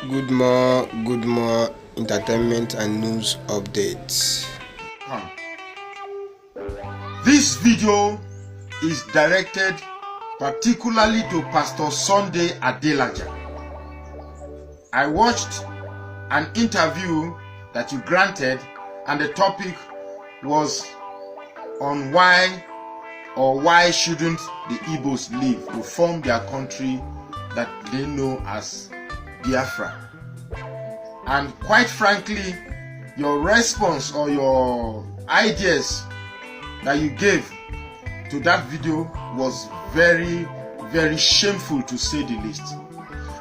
Good more entertainment and news updates. This video is directed particularly to Pastor Sunday Adelaja. I watched an interview that you granted, and the topic was on why shouldn't the Igbos leave to form their country that they know as Biafra. And quite frankly, your response or your ideas that you gave to that video was very, very shameful, to say the least.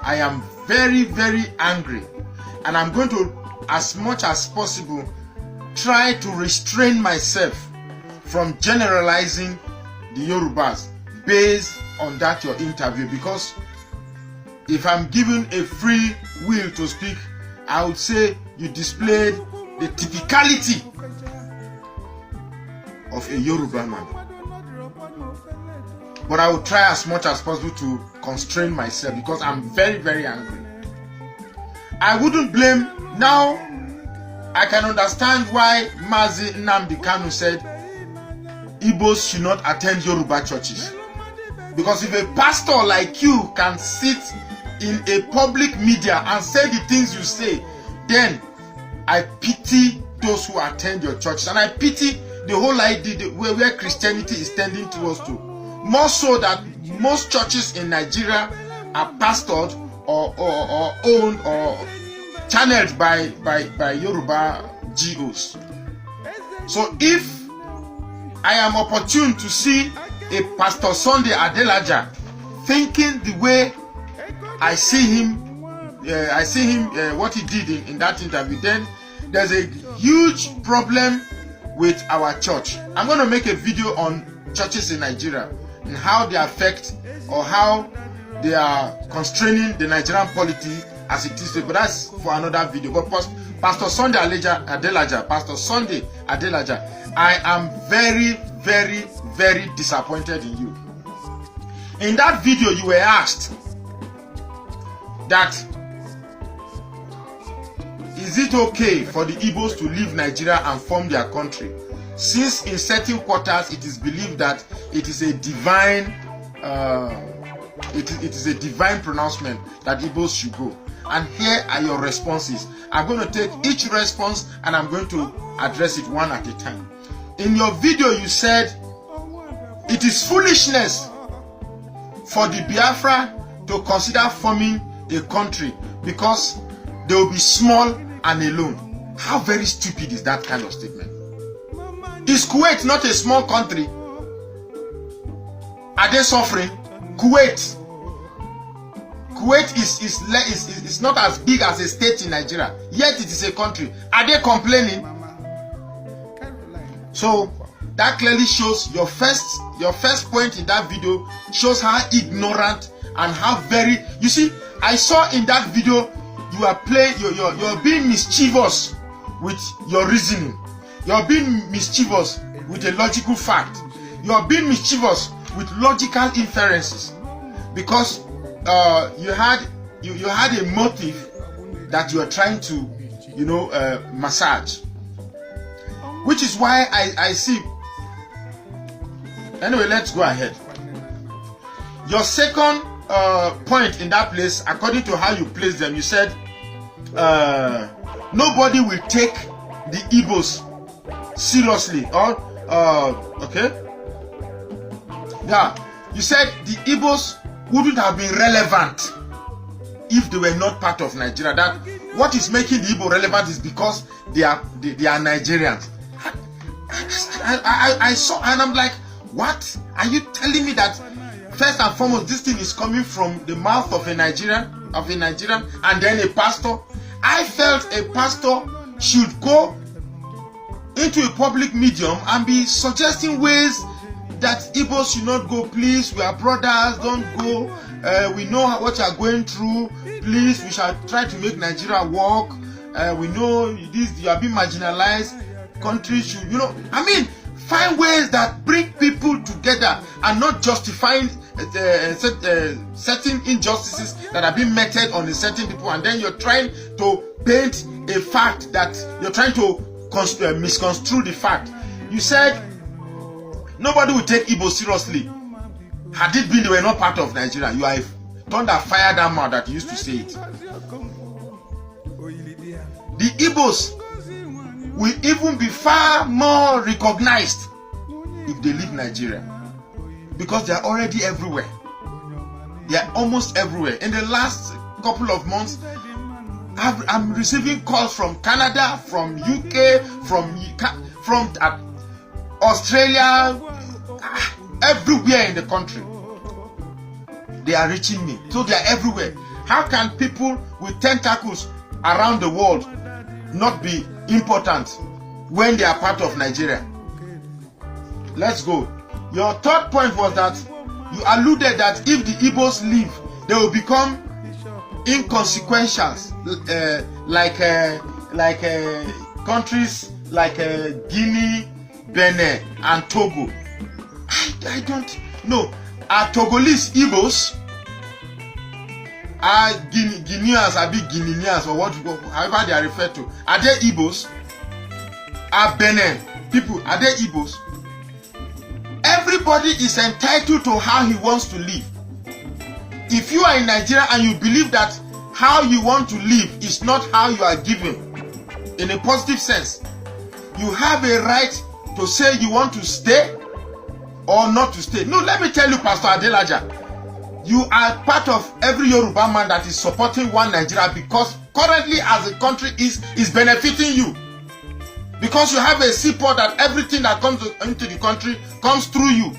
I am very, very angry, and I'm going to, as much as possible, try to restrain myself from generalizing the Yorubas based on that your interview, because if I'm given a free will to speak, I would say you displayed the typicality of a Yoruba man. But I will try as much as possible to constrain myself because I'm very, very angry. I wouldn't blame. Now I can understand why Mazi Nnamdi Kanu said Igbos should not attend Yoruba churches. Because if a pastor like you can sit in a public media and say the things you say, then I pity those who attend your churches, and I pity the whole idea where Christianity is tending towards to. More so that most churches in Nigeria are pastored or owned or channeled by Yoruba GOs. So if I am opportune to see a Pastor Sunday Adelaja thinking the way I see him, what he did in that interview, then there's a huge problem with our church. I'm going to make a video on churches in Nigeria and how they affect or how they are constraining the Nigerian polity as it is, but that's for another video. But Pastor Sunday Adelaja, I am very, very, very disappointed in you. In that video, you were asked that is it okay for the Igbos to leave Nigeria and form their country, since in certain quarters it is believed that it is a divine it is a divine pronouncement that Igbos should go. And here are your responses. I'm going to take each response and I'm going to address it one at a time. In your video, you said it is foolishness for the Biafra to consider forming a country because they will be small and alone. How very stupid is that kind of statement? Is Kuwait not a small country? Are they suffering? Kuwait is not as big as a state in Nigeria, yet it is a country. Are they complaining? So that clearly shows your first point in that video shows how ignorant and how very, you see, I saw in that video you are you're being mischievous with your reasoning. You're being mischievous with a logical fact. You're being mischievous with logical inferences because you had a motive that you are trying to massage, which is why I see. Anyway, let's go ahead. Your second point in that place, according to how you placed them, you said nobody will take the Igbos seriously. Okay. Yeah, you said the Igbos wouldn't have been relevant if they were not part of Nigeria. That what is making the Igbo relevant is because they are Nigerians. I saw and I'm like, what? Are you telling me that first and foremost this thing is coming from the mouth of a Nigerian and then a pastor? I felt a pastor should go into a public medium and be suggesting ways that Igbos should not go. Please, we are brothers, don't go. We know what you are going through. Please, we shall try to make Nigeria work. We know this, you are being marginalized. Countries should, find ways that bring people together and not justifying certain injustices that are being meted on a certain people, and then you're trying to paint a fact that you're trying to misconstrue the fact. You said nobody will take Igbos seriously. Had it been they were not part of Nigeria, you have thunder fire that mouth that you used to say it. The Igbos will even be far more recognized if they leave Nigeria, because they are already everywhere. They are almost everywhere. In the last couple of months, I'm receiving calls from Canada, from UK, from Australia, everywhere in the country. They are reaching me. So they are everywhere. How can people with tentacles around the world not be important when they are part of Nigeria? Let's go. Your third point was that you alluded that if the Igbos leave, they will become inconsequential, like countries like Guinea, Benin, and Togo. I don't know. Are Togolese Igbos? Are Guineans, are big Guineans, or however they are referred to? Are they Igbos? Are Benin people? Are they Igbos? Everybody is entitled to how he wants to live. If you are in Nigeria and you believe that how you want to live is not how you are given, in a positive sense, you have a right to say you want to stay or not to stay. No, let me tell you, Pastor Adelaja, you are part of every Yoruba man that is supporting one Nigeria, because currently as the country is benefiting you. Because you have a seaport that everything that comes into the country comes through you.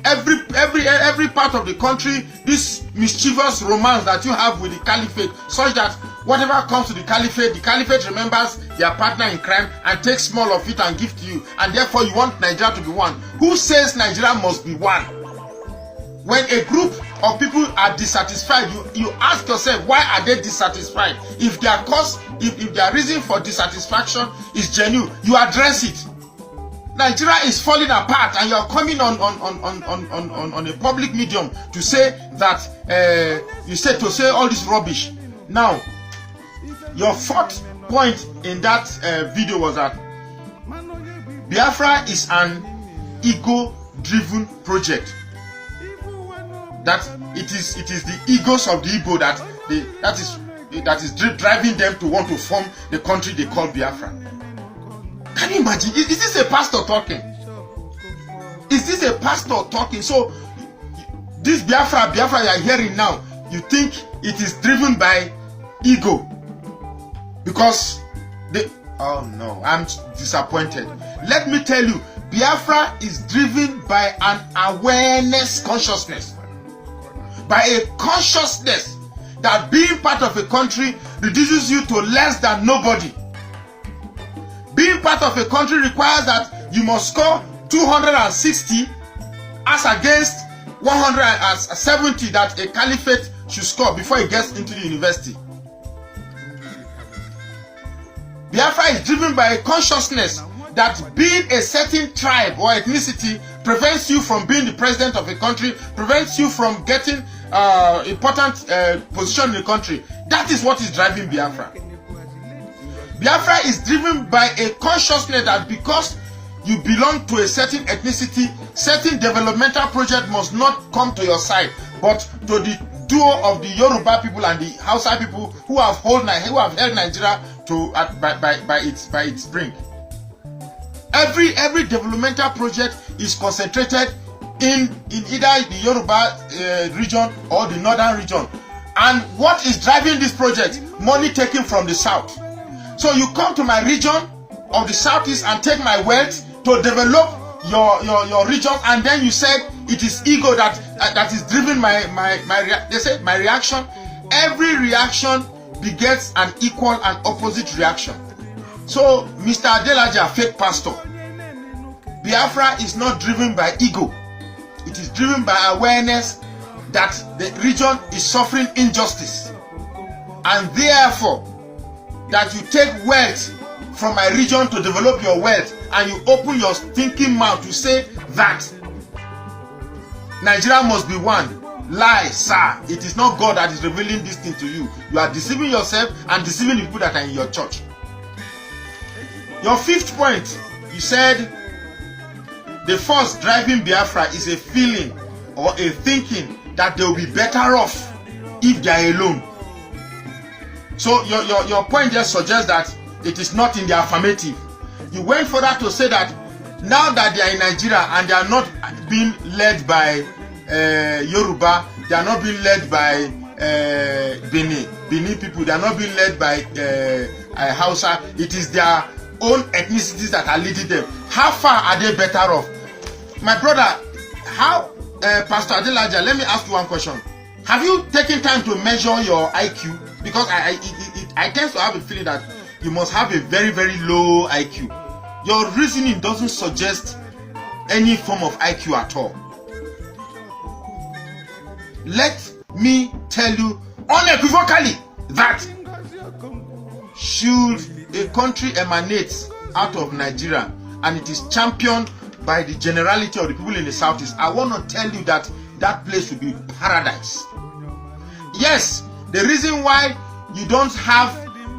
Every part of the country, this mischievous romance that you have with the caliphate, such that whatever comes to the caliphate remembers their partner in crime and takes small of it and gives to you, and therefore you want Nigeria to be one. Who says Nigeria must be one? When a group of people are dissatisfied, you ask yourself, why are they dissatisfied? If their cause, if their reason for dissatisfaction is genuine, you address it. Nigeria is falling apart, and you are coming on a public medium to say that to say all this rubbish. Now, your fourth point in that video was that Biafra is an ego-driven project. That it is the egos of the Igbo that is driving them to want to form the country they call Biafra. Can you imagine? Is this a pastor talking? Is this a pastor talking? So this Biafra you are hearing now, you think it is driven by ego? Because oh no, I'm disappointed. Let me tell you, Biafra is driven by an awareness consciousness. By a consciousness that being part of a country reduces you to less than nobody. Being part of a country requires that you must score 260 as against 170 that a caliphate should score before he gets into the university. Biafra is driven by a consciousness that being a certain tribe or ethnicity prevents you from being the president of a country, prevents you from getting important position in the country. That is what is driving Biafra. Biafra is driven by a consciousness that because you belong to a certain ethnicity, certain developmental project must not come to your side, but to the duo of the Yoruba people and the Hausa people who have held Nigeria by its brink. Every developmental project is concentrated in either the Yoruba region or the northern region. And what is driving this project? Money taken from the south. So you come to my region of the southeast and take my wealth to develop your region, and then you said it is ego that is driven my reaction. Every reaction begets an equal and opposite reaction. So, Mr. Adelaja, fake pastor, Biafra is not driven by ego. It is driven by awareness that the region is suffering injustice. And therefore, that you take wealth from my region to develop your wealth, and you open your stinking mouth to say that Nigeria must be one. Lie, sir. It is not God that is revealing this thing to you. You are deceiving yourself and deceiving the people that are in your church. Your fifth point, you said the force driving Biafra is a feeling or a thinking that they will be better off if they are alone. So your point just suggests that it is not in the affirmative. You went further to say that now that they are in Nigeria and they are not being led by Yoruba, they are not being led by Benin people, they are not being led by Hausa, it is their own ethnicities that are leading them. How far are they better off? My brother, how, Pastor Adelaja, let me ask you one question. Have you taken time to measure your IQ? Because I tend to have a feeling that you must have a very, very low IQ. Your reasoning doesn't suggest any form of IQ at all. Let me tell you unequivocally that should a country emanate out of Nigeria and it is championed by the generality of the people in the southeast, I want to tell you that that place will be paradise. Yes, the reason why you don't have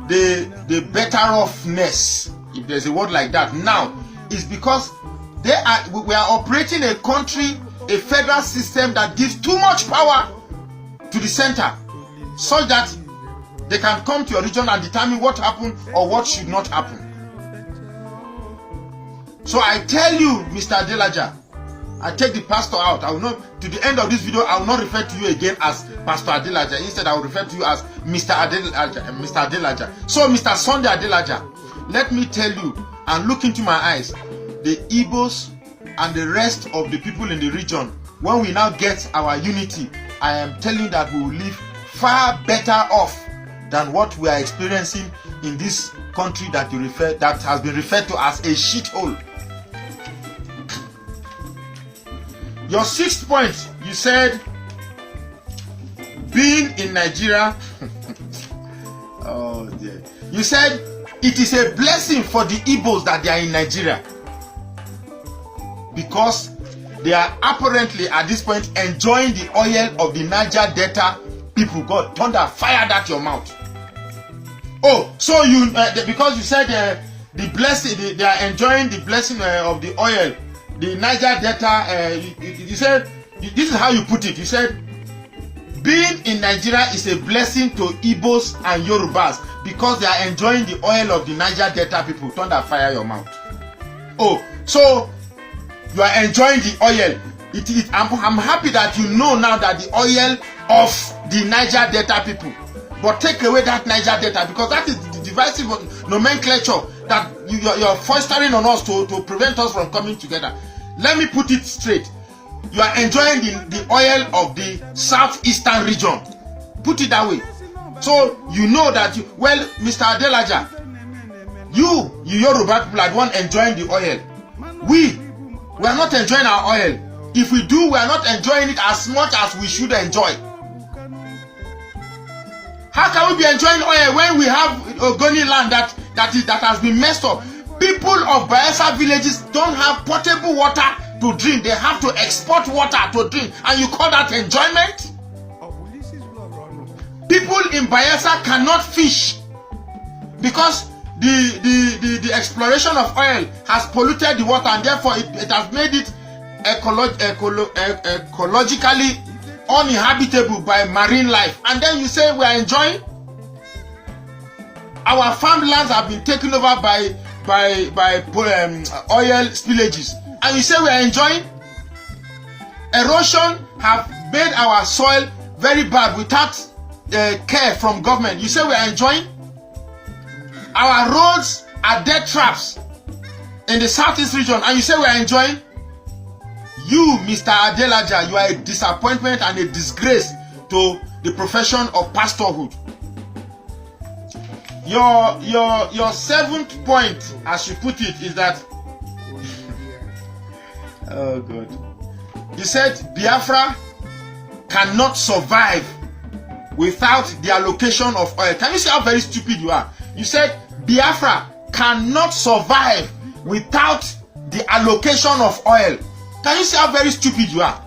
the better offness, if there's a word like that now, is because we are operating a country, a federal system that gives too much power to the center, so that they can come to your region and determine what happened or what should not happen. So I tell you, Mr. Adelaja, I take the pastor out. I will not, to the end of this video, I will not refer to you again as Pastor Adelaja. Instead, I will refer to you as Mr. Adelaja. So, Mr. Sunday Adelaja, let me tell you and look into my eyes, the Igbos and the rest of the people in the region, when we now get our unity, I am telling you that we will live far better off than what we are experiencing in this country that has been referred to as a shithole. Your sixth point, you said being in Nigeria. Oh dear. You said it is a blessing for the Igbos that they are in Nigeria, because they are apparently at this point enjoying the oil of the Niger Delta people. God, thunder, fire that your mouth. Oh, so you because you said the blessing, they are enjoying the blessing of the oil, the Niger Delta. You said, this is how you put it. You said being in Nigeria is a blessing to Igbos and Yorubas because they are enjoying the oil of the Niger Delta people. Thunder, fire your mouth. Oh, so you are enjoying the oil. I'm happy that you know now that the oil of the Niger Delta people. But take away that Niger Delta, because that is the divisive nomenclature that you're fostering on us to prevent us from coming together. Let me put it straight. You are enjoying the oil of the southeastern region. Put it that way. So you know that well, Mr. Adelaja, you Yoruba people are the one enjoying the oil. We are not enjoying our oil. If we do, we are not enjoying it as much as we should enjoy. How can we be enjoying oil when we have Ogoni land that has been messed up? People of Bayelsa villages don't have potable water to drink. They have to export water to drink, and you call that enjoyment? People in Bayelsa cannot fish because the exploration of oil has polluted the water, and therefore it has made it ecologically uninhabitable by marine life. And then you say we are enjoying? Our farmlands have been taken over by oil spillages, and you say we are enjoying? Erosion have made our soil very bad without care from government. You say we are enjoying? Our roads are death traps in the southeast region, and you say we are enjoying? You, Mr. Adelaja, you are a disappointment and a disgrace to the profession of pastorhood. Your seventh point, as you put it, is that oh God. You said Biafra cannot survive without the allocation of oil. Can you see how very stupid you are? You said Biafra cannot survive without the allocation of oil. Can you see how very stupid you are?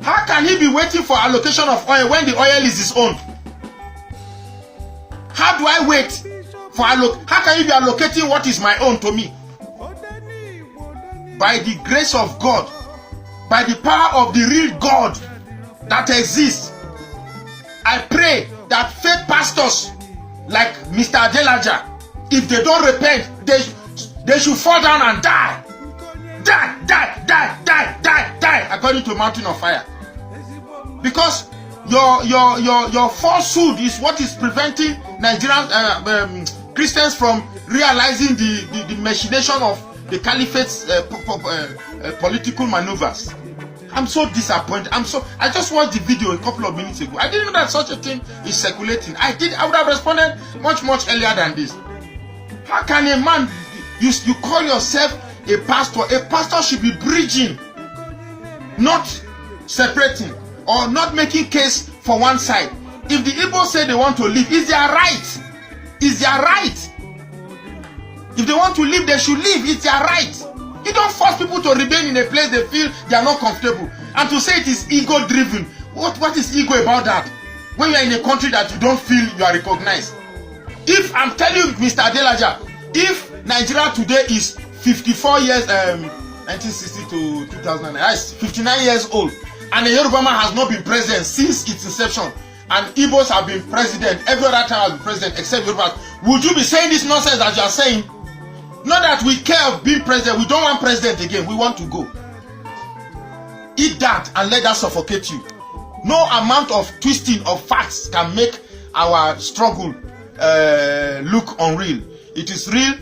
How can he be waiting for allocation of oil when the oil is his own? How do I wait for how can you be allocating what is my own to me? By the grace of God, by the power of the real God that exists, I pray that fake pastors like Mr. Adelaja, if they don't repent, they should fall down and die. Die, according to mountain of fire. Because your falsehood is what is preventing Nigerian Christians from realizing the machination of the caliphate's political maneuvers. I'm so disappointed. I just watched the video a couple of minutes ago. I didn't know that such a thing is circulating. I would have responded much earlier than this. How can a man, you call yourself a pastor? A pastor should be bridging, not separating, or not making case for one side. If the Igbos say they want to leave, it's their right. It's their right. If they want to leave, they should leave. It's their right. You don't force people to remain in a place they feel they are not comfortable. And to say it is ego-driven, what is ego about that? When you are in a country that you don't feel you are recognized. If I'm telling you, Mr. Adelaja, if Nigeria today is 54 years, 1960 to 2009, that's 59 years old, and the Yoruba man has not been president since its inception, and Igbos have been president, every other time has been president except Yorubas, would you be saying this nonsense that you are saying? Not that we care of being president, we don't want president again, we want to go. Eat that and let that suffocate you. No amount of twisting of facts can make our struggle look unreal. It is real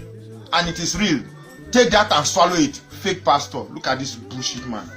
and it is real. Take that and swallow it. Fake pastor. Look at this bullshit man.